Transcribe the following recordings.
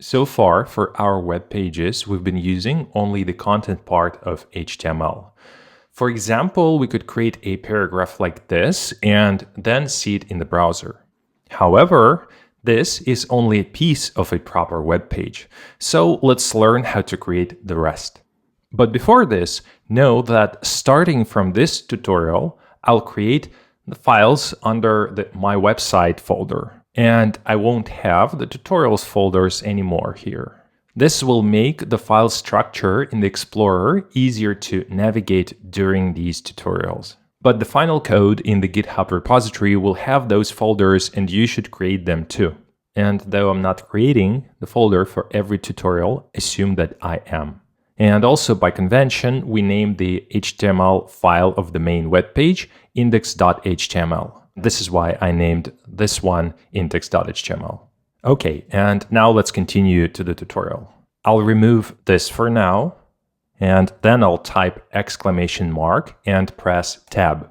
So far, for our web pages, we've been using only the content part of HTML. For example, we could create a paragraph like this and then see it in the browser. However, this is only a piece of a proper web page. So let's learn how to create the rest. But before this, know that starting from this tutorial, I'll create the files under the My Website folder. And I won't have the tutorials folders anymore here. This will make the file structure in the Explorer easier to navigate during these tutorials. But the final code in the GitHub repository will have those folders and you should create them too. And though I'm not creating the folder for every tutorial, assume that I am. And also by convention, we name the HTML file of the main web page index.html. This is why I named this one index.html. Okay, and now let's continue to the tutorial. I'll remove this for now, and then I'll type exclamation mark and press tab.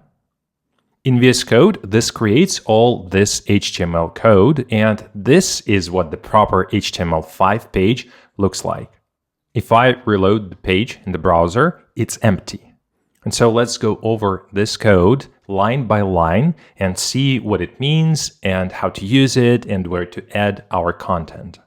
In VS Code, this creates all this HTML code, and this is what the proper HTML5 page looks like. If I reload the page in the browser, it's empty. And so let's go over this code line by line and see what it means and how to use it and where to add our content.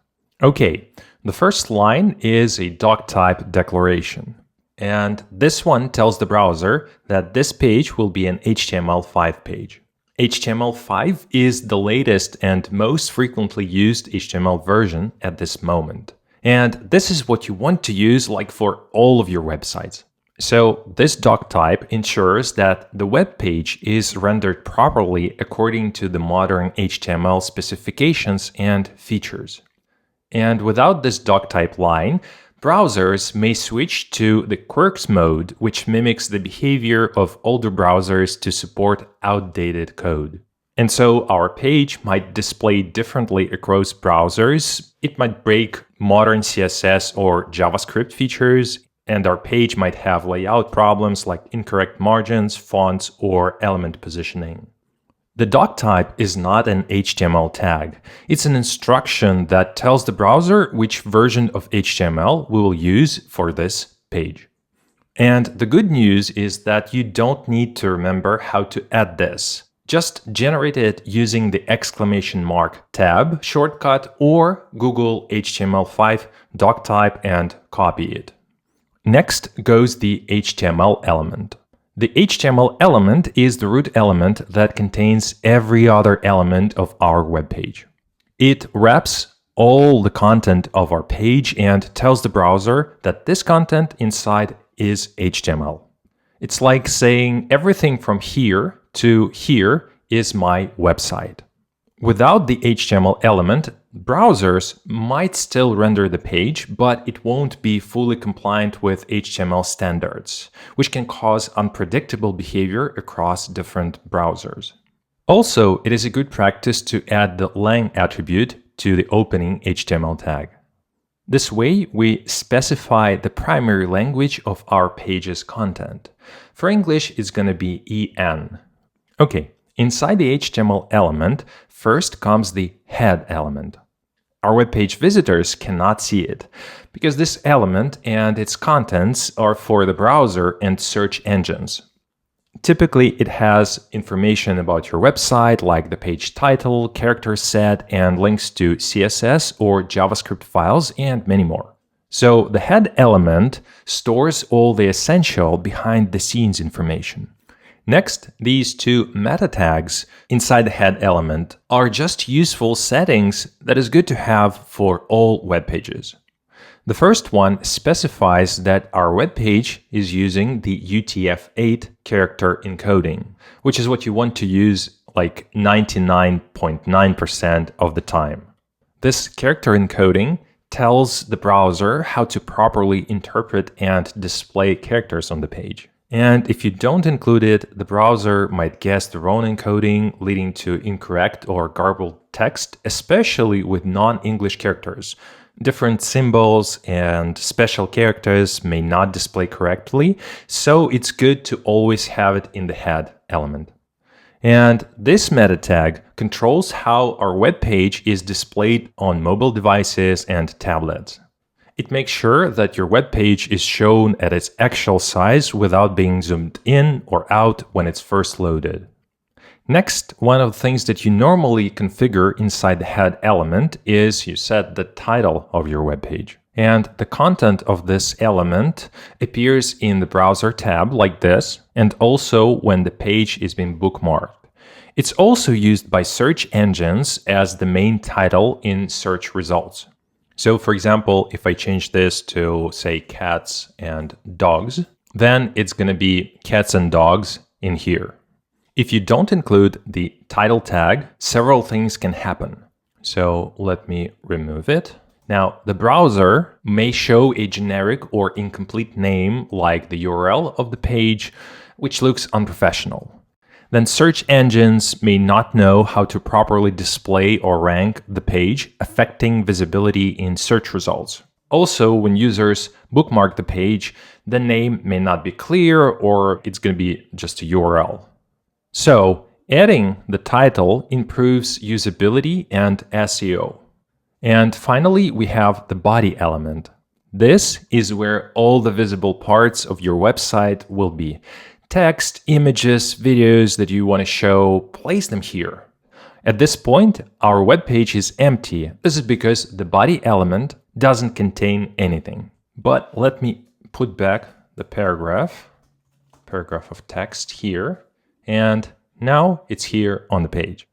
Okay, the first line is a doctype declaration. And this one tells the browser that this page will be an HTML5 page. HTML5 is the latest and most frequently used HTML version at this moment. And this is what you want to use like for all of your websites. So this doctype ensures that the web page is rendered properly according to the modern HTML specifications and features. And without this doctype line, browsers may switch to the quirks mode, which mimics the behavior of older browsers to support outdated code. And so our page might display differently across browsers. It might break modern CSS or JavaScript features, and our page might have layout problems like incorrect margins, fonts, or element positioning. The doctype is not an HTML tag. It's an instruction that tells the browser which version of HTML we will use for this page. And the good news is that you don't need to remember how to add this. Just generate it using the exclamation mark tab shortcut or Google HTML5 doctype and copy it. Next goes the HTML element. The HTML element is the root element that contains every other element of our web page. It wraps all the content of our page and tells the browser that this content inside is HTML. It's like saying everything from here to here is my website. Without the HTML element, browsers might still render the page, but it won't be fully compliant with HTML standards, which can cause unpredictable behavior across different browsers. Also, it is a good practice to add the lang attribute to the opening HTML tag. This way, we specify the primary language of our page's content. For English, it's going to be EN. Okay. Inside the HTML element, first comes the head element. Our web page visitors cannot see it, because this element and its contents are for the browser and search engines. Typically, it has information about your website, like the page title, character set, and links to CSS or JavaScript files, and many more. So the head element stores all the essential behind-the-scenes information. Next, these two meta tags inside the head element are just useful settings that is good to have for all web pages. The first one specifies that our web page is using the UTF-8 character encoding, which is what you want to use like 99.9% of the time. This character encoding tells the browser how to properly interpret and display characters on the page. And if you don't include it, the browser might guess the wrong encoding, leading to incorrect or garbled text, especially with non-English characters. Different symbols and special characters may not display correctly, so it's good to always have it in the head element. And this meta tag controls how our web page is displayed on mobile devices and tablets. It makes sure that your web page is shown at its actual size without being zoomed in or out when it's first loaded. Next, one of the things that you normally configure inside the head element is you set the title of your web page. And the content of this element appears in the browser tab like this, and also when the page is being bookmarked. It's also used by search engines as the main title in search results. So for example, if I change this to say cats and dogs, then it's going to be cats and dogs in here. If you don't include the title tag, several things can happen. So let me remove it. Now, the browser may show a generic or incomplete name like the URL of the page, which looks unprofessional. Then search engines may not know how to properly display or rank the page, affecting visibility in search results. Also, when users bookmark the page, the name may not be clear or it's going to be just a URL. So, adding the title improves usability and SEO. And finally, we have the body element. This is where all the visible parts of your website will be. Text, images, videos that you want to show, place them here. At this point, our web page is empty. This is because the body element doesn't contain anything. But let me put back the paragraph of text here, and now it's here on the page.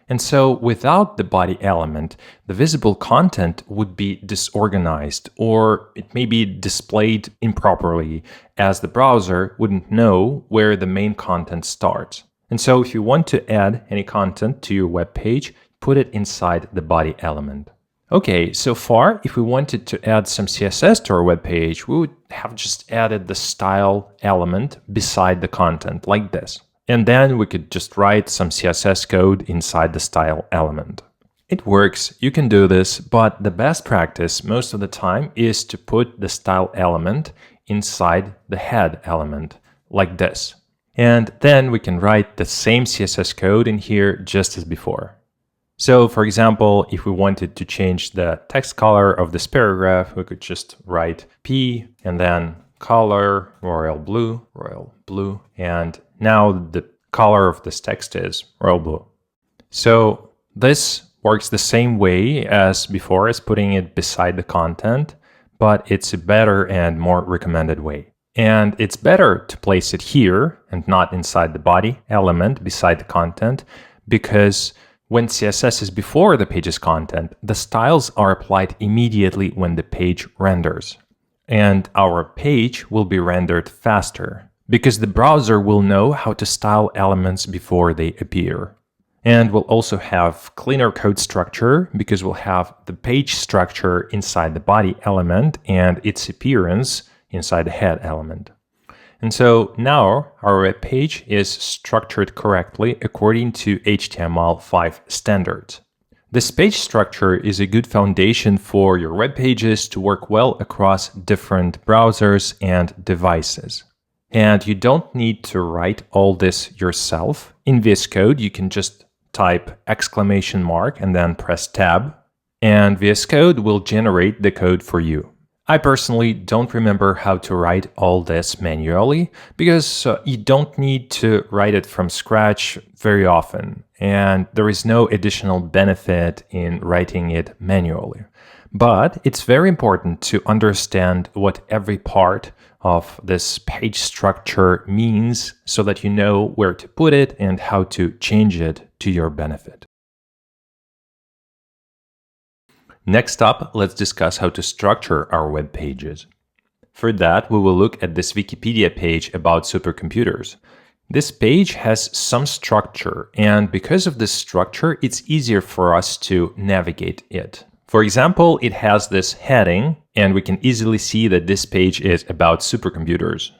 And so without the body element, the visible content would be disorganized, or it may be displayed improperly, as the browser wouldn't know where the main content starts. And so if you want to add any content to your web page, put it inside the body element. Okay, so far, if we wanted to add some CSS to our web page, we would have just added the style element beside the content like this. And then we could just write some CSS code inside the style element. It works, you can do this, but the best practice most of the time is to put the style element inside the head element, like this. And then we can write the same CSS code in here just as before. So for example, if we wanted to change the text color of this paragraph, we could just write P and then color, royal blue, and now the color of this text is royal blue. So this works the same way as before, as putting it beside the content, but it's a better and more recommended way. And it's better to place it here and not inside the body element beside the content, because when CSS is before the page's content, the styles are applied immediately when the page renders. And our page will be rendered faster, because the browser will know how to style elements before they appear. And we'll also have cleaner code structure, because we'll have the page structure inside the body element and its appearance inside the head element. And so now our web page is structured correctly according to HTML5 standards. This page structure is a good foundation for your web pages to work well across different browsers and devices. And you don't need to write all this yourself. In VS Code, you can just type exclamation mark and then press tab, and VS Code will generate the code for you. I personally don't remember how to write all this manually, because you don't need to write it from scratch very often, and there is no additional benefit in writing it manually. But it's very important to understand what every part of this page structure means, so that you know where to put it and how to change it to your benefit. Next up, let's discuss how to structure our web pages. For that, we will look at this Wikipedia page about supercomputers. This page has some structure, and because of this structure, it's easier for us to navigate it. For example, it has this heading, and we can easily see that this page is about supercomputers.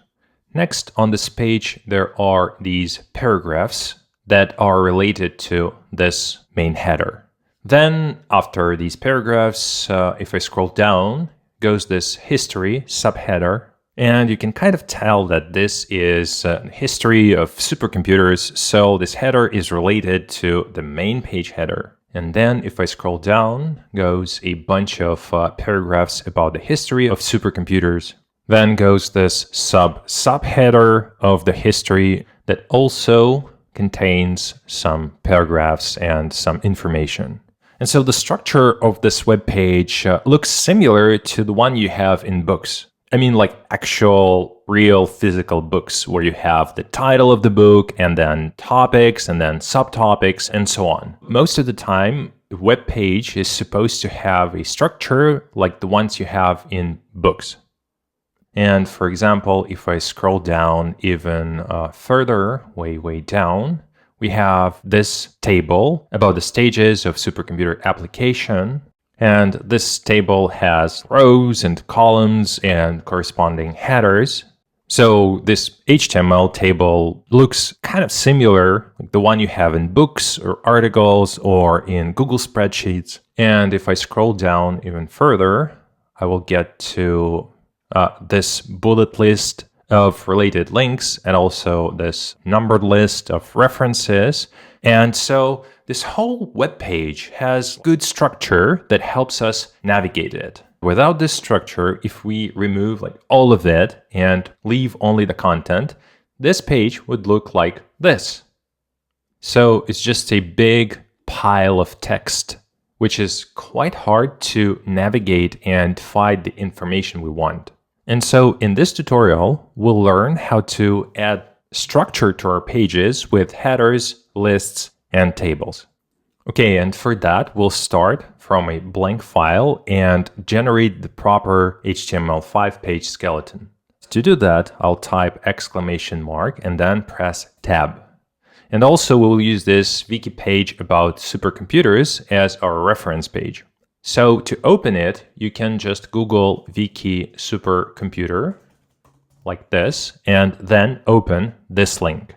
Next, on this page, there are these paragraphs that are related to this main header. Then, after these paragraphs, if I scroll down, goes this history subheader And you can kind of tell that this is a history of supercomputers, so this header is related to the main page header. And then if I scroll down, goes a bunch of paragraphs about the history of supercomputers. Then goes this subheader of the history that also contains some paragraphs and some information. And so the structure of this web page looks similar to the one you have in books. I mean, like actual, real physical books where you have the title of the book and then topics and then subtopics and so on. Most of the time, the web page is supposed to have a structure like the ones you have in books. And for example, if I scroll down even further, way down, we have this table about the stages of supercomputer application. And this table has rows and columns and corresponding headers. So this HTML table looks kind of similar, like the one you have in books or articles or in Google spreadsheets. And if I scroll down even further, I will get to this bullet list of related links and also this numbered list of references. And so this whole web page has good structure that helps us navigate it. Without this structure, if we remove like all of it and leave only the content, this page would look like this. So it's just a big pile of text, which is quite hard to navigate and find the information we want. And so in this tutorial, we'll learn how to add structure to our pages with headers, lists, and tables. Okay, and for that, we'll start from a blank file and generate the proper HTML5 page skeleton. To do that, I'll type exclamation mark and then press tab. And also we'll use this wiki page about supercomputers as our reference page. So to open it, you can just Google wiki supercomputer like this, and then open this link.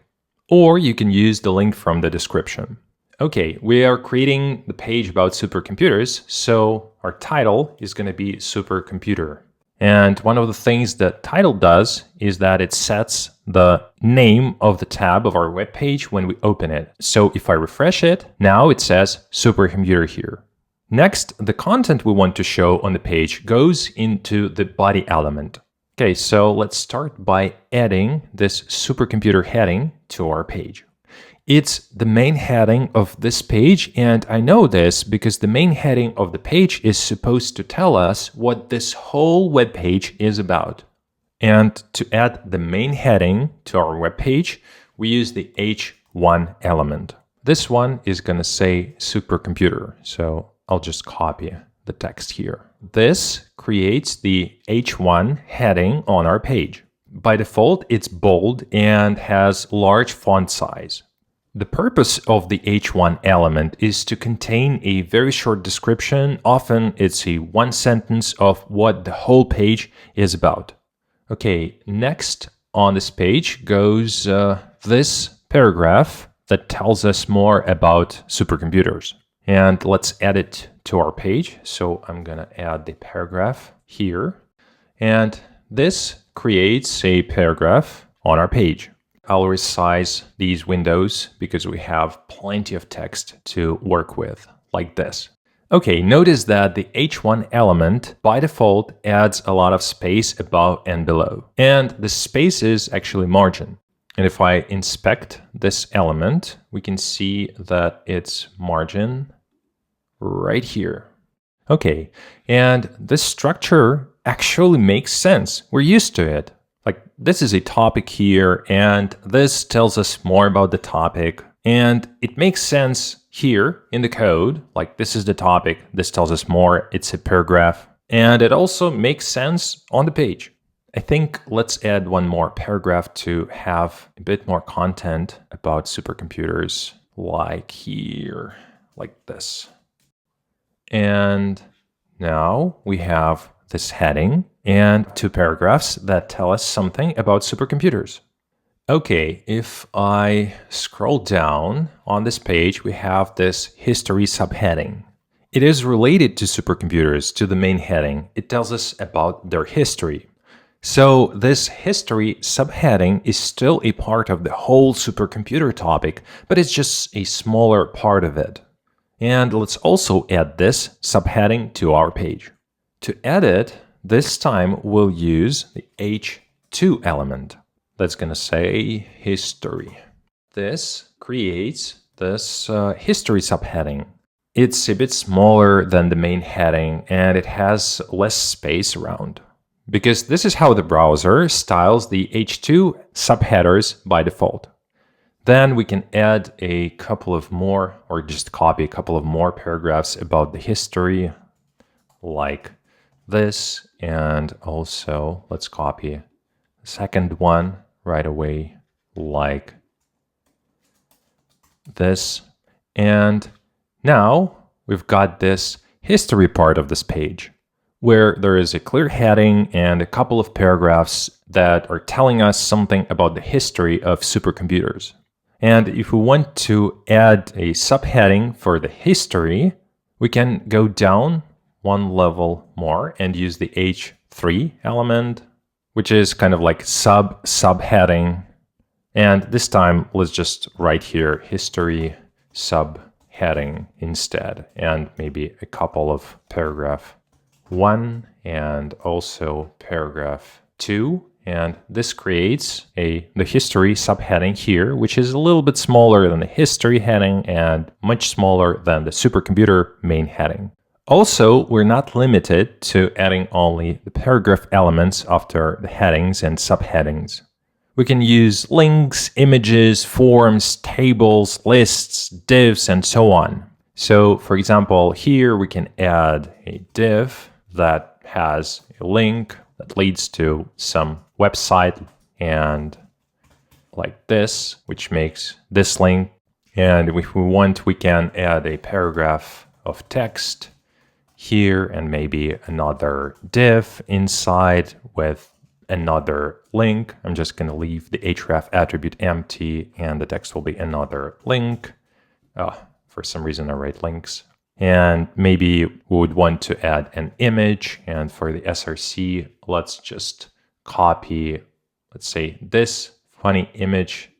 Or you can use the link from the description. Okay, we are creating the page about supercomputers, so our title is going to be supercomputer. And one of the things that title does is that it sets the name of the tab of our web page when we open it. So if I refresh it, now it says supercomputer here. Next, the content we want to show on the page goes into the body element. Okay, so let's start by adding this supercomputer heading to our page. It's the main heading of this page, and I know this because the main heading of the page is supposed to tell us what this whole web page is about. And to add the main heading to our web page, we use the H1 element. This one is going to say supercomputer, so I'll just copy the text here. This creates the H1 heading on our page. By default, it's bold and has large font size. The purpose of the H1 element is to contain a very short description. Often it's a one sentence of what the whole page is about. Okay, next on this page goes this paragraph that tells us more about supercomputers. And let's add it to our page. So I'm going to add the paragraph here. And this creates a paragraph on our page. I'll resize these windows because we have plenty of text to work with, like this. Okay, notice that the H1 element by default adds a lot of space above and below. And the space is actually margin. And if I inspect this element, we can see that it's margin right here. Okay, and this structure actually makes sense. We're used to it. Like this is a topic here, and this tells us more about the topic. And it makes sense here in the code. Like this is the topic, this tells us more, it's a paragraph. And it also makes sense on the page. I think let's add one more paragraph to have a bit more content about supercomputers, like here, like this. And now we have this heading and two paragraphs that tell us something about supercomputers. Okay, if I scroll down on this page, we have this history subheading. It is related to supercomputers, to the main heading. It tells us about their history. So this history subheading is still a part of the whole supercomputer topic, but it's just a smaller part of it. And let's also add this subheading to our page. To add it, this time we'll use the H2 element. That's going to say history. This creates this history subheading. It's a bit smaller than the main heading and it has less space around, because this is how the browser styles the H2 subheaders by default. Then we can add a couple of more, or just copy a couple of more paragraphs about the history, like this, and also let's copy the second one right away, like this. And now we've got this history part of this page, where there is a clear heading and a couple of paragraphs that are telling us something about the history of supercomputers. And if we want to add a subheading for the history, we can go down one level more and use the H3 element, which is kind of like subheading. And this time, let's just write here history subheading instead, and maybe a couple of paragraph 1 and also paragraph 2. And this creates the history subheading here, which is a little bit smaller than the history heading and much smaller than the supercomputer main heading. Also, we're not limited to adding only the paragraph elements after the headings and subheadings. We can use links, images, forms, tables, lists, divs, and so on. So, for example, here we can add a div that has a link that leads to some website, and like this, which makes this link. And if we want, we can add a paragraph of text here and maybe another div inside with another link. I'm just going to leave the href attribute empty and the text will be another link. For some reason I write links. And maybe we would want to add an image, and for the src, let's just copy, let's say, this funny image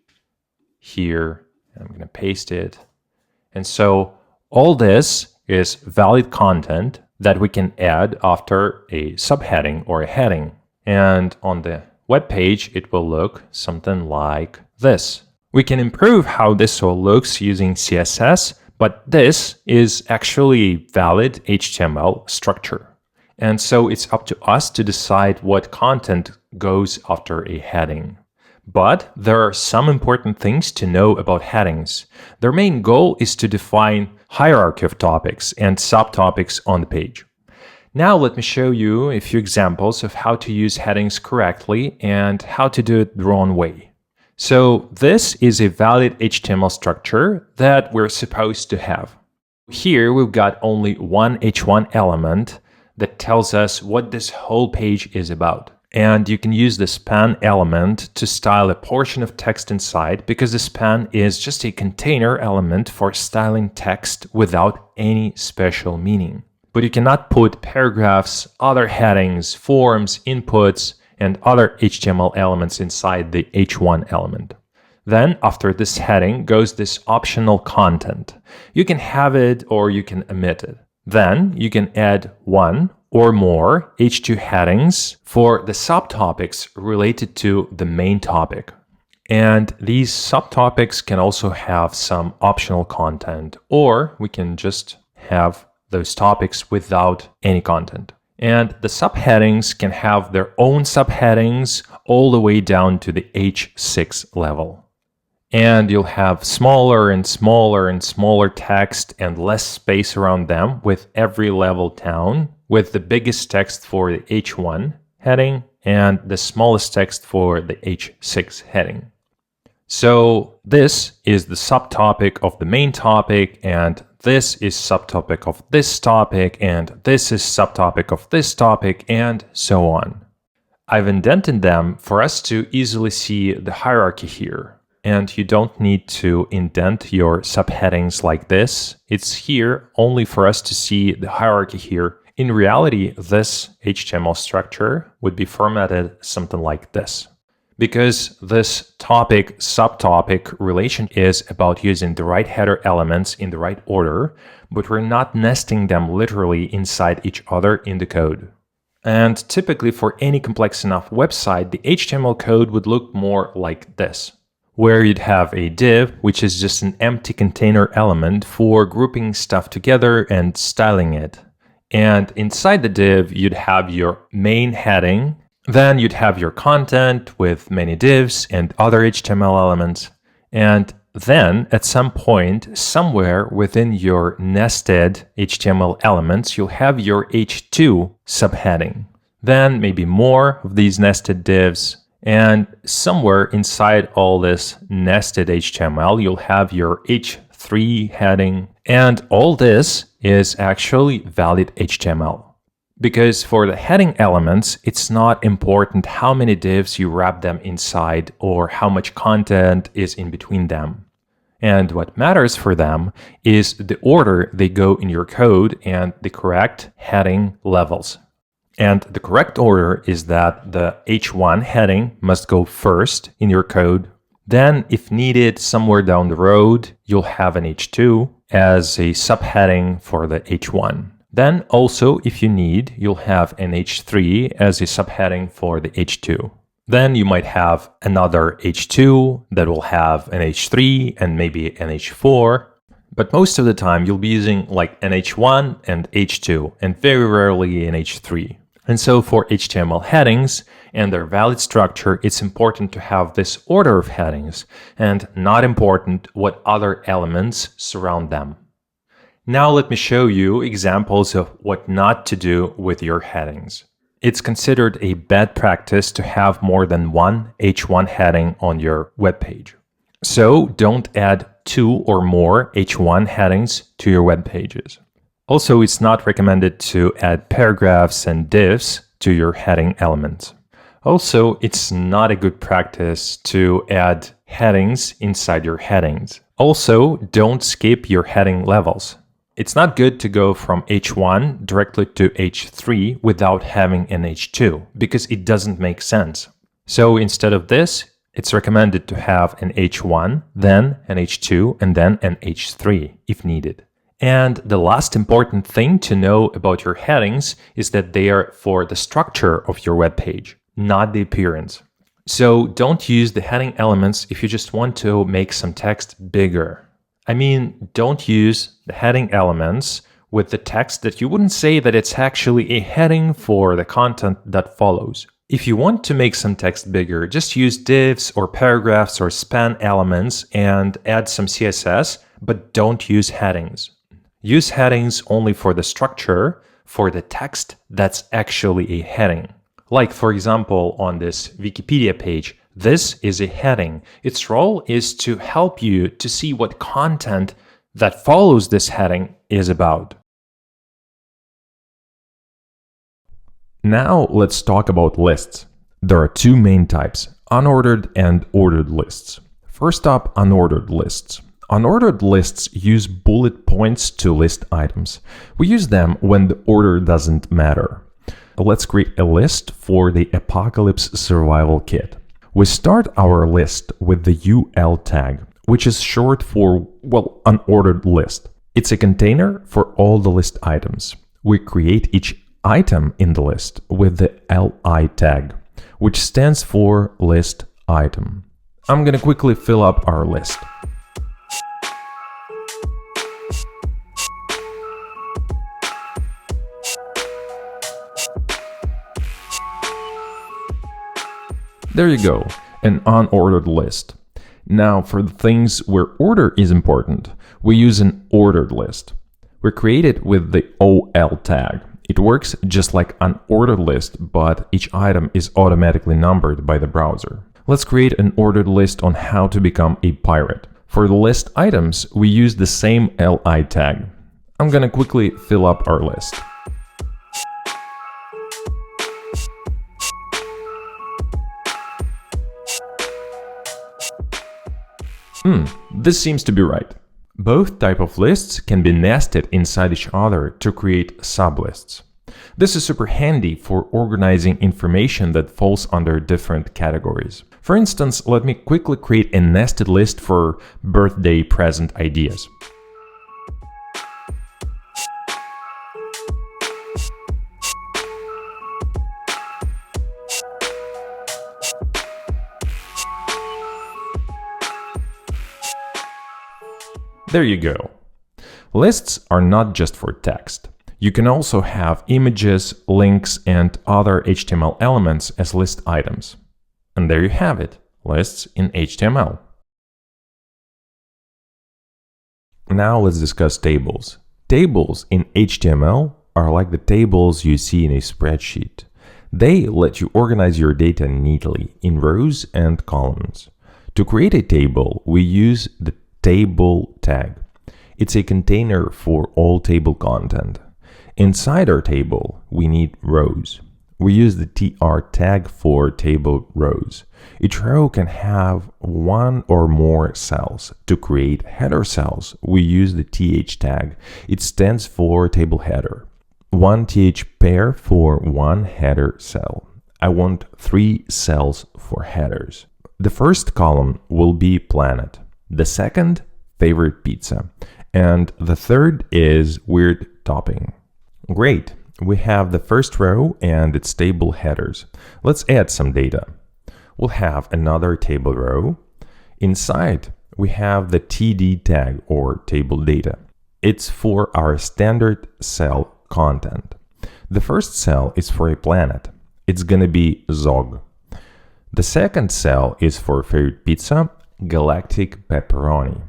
here. I'm going to paste it. And so all this is valid content that we can add after a subheading or a heading. And on the web page, it will look something like this. We can improve how this all looks using CSS, but this is actually valid HTML structure. And so it's up to us to decide what content goes after a heading. But there are some important things to know about headings. Their main goal is to define hierarchy of topics and subtopics on the page. Now let me show you a few examples of how to use headings correctly and how to do it the wrong way. So this is a valid HTML structure that we're supposed to have. Here we've got only one h1 element that tells us what this whole page is about. And you can use the span element to style a portion of text inside, because the span is just a container element for styling text without any special meaning. But you cannot put paragraphs, other headings, forms, inputs, and other HTML elements inside the h1 element. Then after this heading goes this optional content. You can have it or you can omit it. Then you can add one or more h2 headings for the subtopics related to the main topic. And these subtopics can also have some optional content, or we can just have those topics without any content. And the subheadings can have their own subheadings all the way down to the H6 level. And you'll have smaller and smaller and smaller text and less space around them with every level down, with the biggest text for the H1 heading and the smallest text for the H6 heading. So this is the subtopic of the main topic, and this is subtopic of this topic, and this is subtopic of this topic, and so on. I've indented them for us to easily see the hierarchy here. And you don't need to indent your subheadings like this. It's here only for us to see the hierarchy here In reality, this HTML structure would be formatted something like this. Because this topic-subtopic relation is about using the right header elements in the right order, but we're not nesting them literally inside each other in the code. And typically for any complex enough website, the HTML code would look more like this, where you'd have a div, which is just an empty container element for grouping stuff together and styling it. And inside the div, you'd have your main heading. Then you'd have your content with many divs and other HTML elements. And then at some point, somewhere within your nested HTML elements, you'll have your H2 subheading. Then maybe more of these nested divs. And somewhere inside all this nested HTML, you'll have your H3 heading. And all this is actually valid HTML. Because for the heading elements, it's not important how many divs you wrap them inside or how much content is in between them. And what matters for them is the order they go in your code and the correct heading levels. And the correct order is that the H1 heading must go first in your code. Then, if needed, somewhere down the road, you'll have an H2 as a subheading for the H1. Then also, if you need, you'll have an H3 as a subheading for the H2. Then you might have another H2 that will have an H3 and maybe an H4. But most of the time, you'll be using like an H1 and H2 and very rarely an H3. And so for HTML headings and their valid structure, it's important to have this order of headings and not important what other elements surround them. Now let me show you examples of what not to do with your headings. It's considered a bad practice to have more than one H1 heading on your web page. So don't add 2 or more H1 headings to your web pages. Also, it's not recommended to add paragraphs and divs to your heading elements. Also, it's not a good practice to add headings inside your headings. Also, don't skip your heading levels. It's not good to go from H1 directly to H3 without having an H2 because it doesn't make sense. So instead of this, it's recommended to have an H1, then an H2, and then an H3 if needed. And the last important thing to know about your headings is that they are for the structure of your web page, not the appearance. So don't use the heading elements if you just want to make some text bigger. I mean, don't use the heading elements with the text that you wouldn't say that it's actually a heading for the content that follows. If you want to make some text bigger, just use divs or paragraphs or span elements and add some CSS, but don't use headings. Use headings only for the structure, for the text that's actually a heading. Like, for example, on this Wikipedia page, this is a heading. Its role is to help you to see what content that follows this heading is about. Now let's talk about lists. There are two main types, unordered and ordered lists. First up, unordered lists. Unordered lists use bullet points to list items. We use them when the order doesn't matter. Let's create a list for the Apocalypse Survival Kit. We start our list with the UL tag, which is short for, well, unordered list. It's a container for all the list items. We create each item in the list with the LI tag, which stands for list item. I'm gonna quickly fill up our list. There you go, an unordered list. Now, for the things where order is important, we use an ordered list. We create it with the OL tag. It works just like an ordered list, but each item is automatically numbered by the browser. Let's create an ordered list on how to become a pirate. For the list items, we use the same LI tag. I'm gonna quickly fill up our list. This seems to be right. Both type of lists can be nested inside each other to create sublists. This is super handy for organizing information that falls under different categories. For instance, let me quickly create a nested list for birthday present ideas. There you go. Lists are not just for text. You can also have images, links, and other HTML elements as list items. And there you have it, lists in HTML. Now let's discuss tables. Tables in HTML are like the tables you see in a spreadsheet. They let you organize your data neatly in rows and columns. To create a table, we use the table tag. It's a container for all table content. Inside our table, we need rows. We use the tr tag for table rows. Each row can have one or more cells. To create header cells, we use the th tag. It stands for table header. One th pair for one header cell. I want 3 cells for headers. The first column will be planet. The second, favorite pizza. And the third is weird topping. Great, we have the first row and its table headers. Let's add some data. We'll have another table row. Inside, we have the td tag or table data. It's for our standard cell content. The first cell is for a planet. It's gonna be Zog. The second cell is for favorite pizza, galactic pepperoni.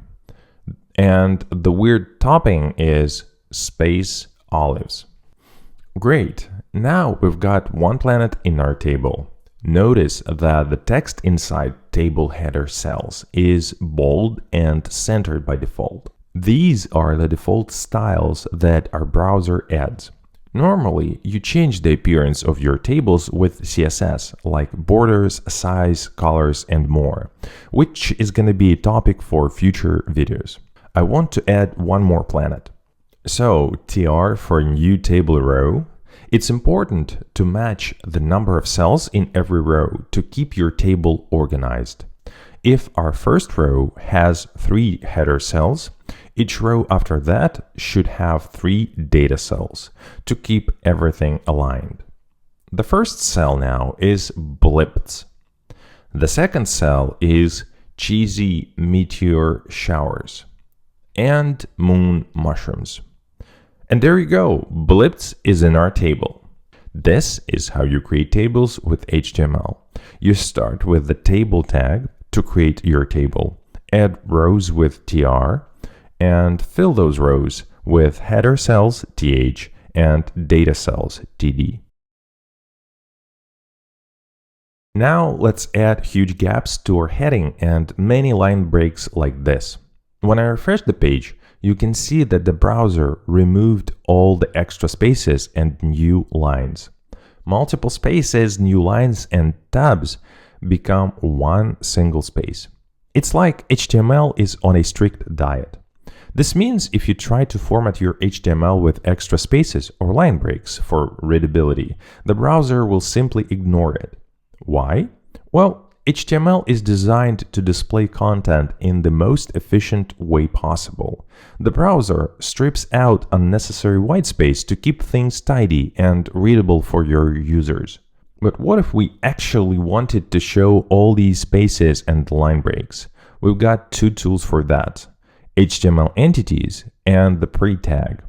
And the weird topping is space olives. Great, now we've got one planet in our table. Notice that the text inside table header cells is bold and centered by default. These are the default styles that our browser adds. Normally, you change the appearance of your tables with CSS, like borders, size, colors, and more, which is going to be a topic for future videos. I want to add one more planet. So, tr for new table row. It's important to match the number of cells in every row to keep your table organized. If our first row has 3 header cells, each row after that should have 3 data cells to keep everything aligned. The first cell now is blips. The second cell is cheesy meteor showers and moon mushrooms. And there you go, blips is in our table. This is how you create tables with HTML. You start with the table tag to create your table, add rows with tr, and fill those rows with header cells th and data cells td. Now let's add huge gaps to our heading and many line breaks like this. When I refresh the page, you can see that the browser removed all the extra spaces and new lines. Multiple spaces, new lines, and tabs become one single space. It's like HTML is on a strict diet. This means if you try to format your HTML with extra spaces or line breaks for readability, the browser will simply ignore it. Why? Well, HTML is designed to display content in the most efficient way possible. The browser strips out unnecessary whitespace to keep things tidy and readable for your users. But what if we actually wanted to show all these spaces and line breaks? We've got 2 tools for that: HTML entities and the pre-tag.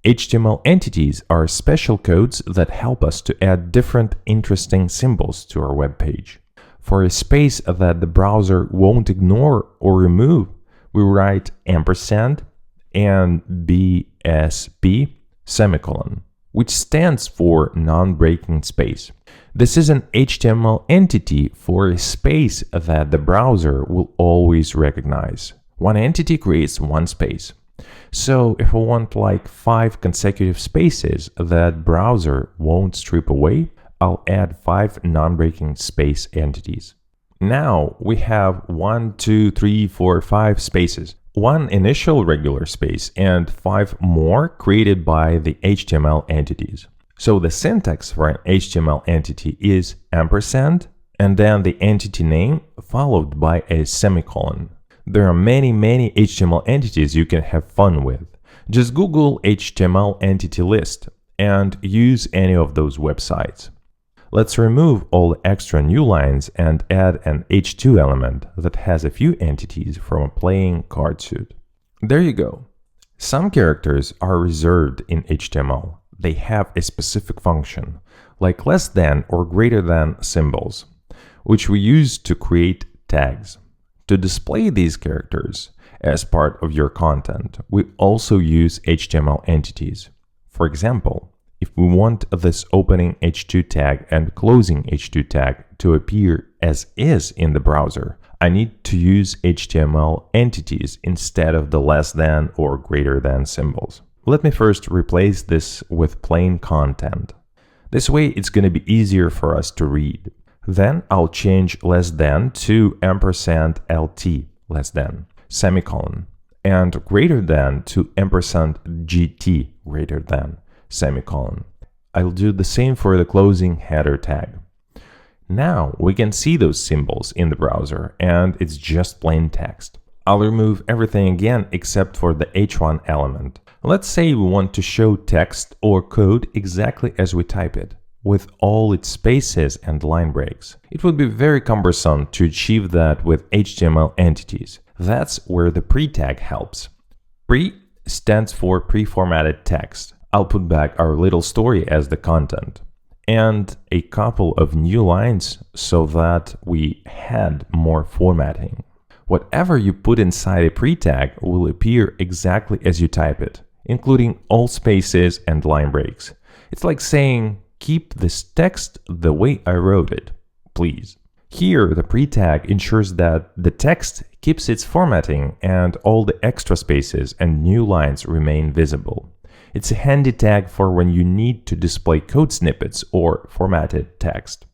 HTML entities are special codes that help us to add different interesting symbols to our web page. For a space that the browser won't ignore or remove, we write ampersand and BSP semicolon, which stands for non-breaking space. This is an HTML entity for a space that the browser will always recognize. One entity creates one space. So if we want like 5 consecutive spaces that browser won't strip away, I'll add 5 non-breaking space entities. Now we have 1, 2, 3, 4, 5 spaces. 1 initial regular space and 5 more created by the HTML entities. So the syntax for an HTML entity is ampersand, and then the entity name followed by a semicolon. There are many HTML entities you can have fun with. Just Google HTML entity list and use any of those websites. Let's remove all the extra new lines and add an H2 element that has a few entities from a playing card suit. There you go. Some characters are reserved in HTML. They have a specific function, like less than or greater than symbols, which we use to create tags. To display these characters as part of your content, we also use HTML entities. For example, if we want this opening H2 tag and closing H2 tag to appear as is in the browser, I need to use HTML entities instead of the less than or greater than symbols. Let me first replace this with plain content. This way it's going to be easier for us to read. Then I'll change less than to ampersand LT, less than, semicolon, and greater than to ampersand GT, greater than, semicolon. I'll do the same for the closing header tag. Now we can see those symbols in the browser and it's just plain text. I'll remove everything again except for the H1 element. Let's say we want to show text or code exactly as we type it, with all its spaces and line breaks. It would be very cumbersome to achieve that with HTML entities. That's where the pre tag helps. Pre stands for pre-formatted text. I'll put back our little story as the content, and a couple of new lines so that we had more formatting. Whatever you put inside a pre-tag will appear exactly as you type it, including all spaces and line breaks. It's like saying, keep this text the way I wrote it, please. Here, the pre-tag ensures that the text keeps its formatting and all the extra spaces and new lines remain visible. It's a handy tag for when you need to display code snippets or formatted text.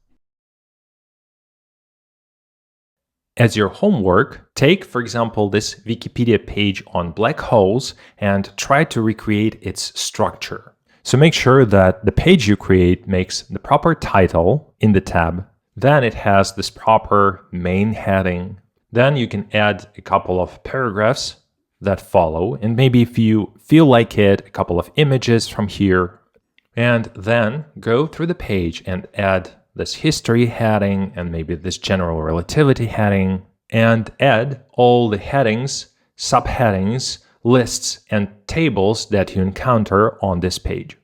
As your homework, take, for example, this Wikipedia page on black holes and try to recreate its structure. So make sure that the page you create makes the proper title in the tab, then it has this proper main heading. Then you can add a couple of paragraphs that follow, and maybe if you feel like it, a couple of images from here. And then go through the page and add this history heading and maybe this general relativity heading, and add all the headings, subheadings, lists, and tables that you encounter on this page.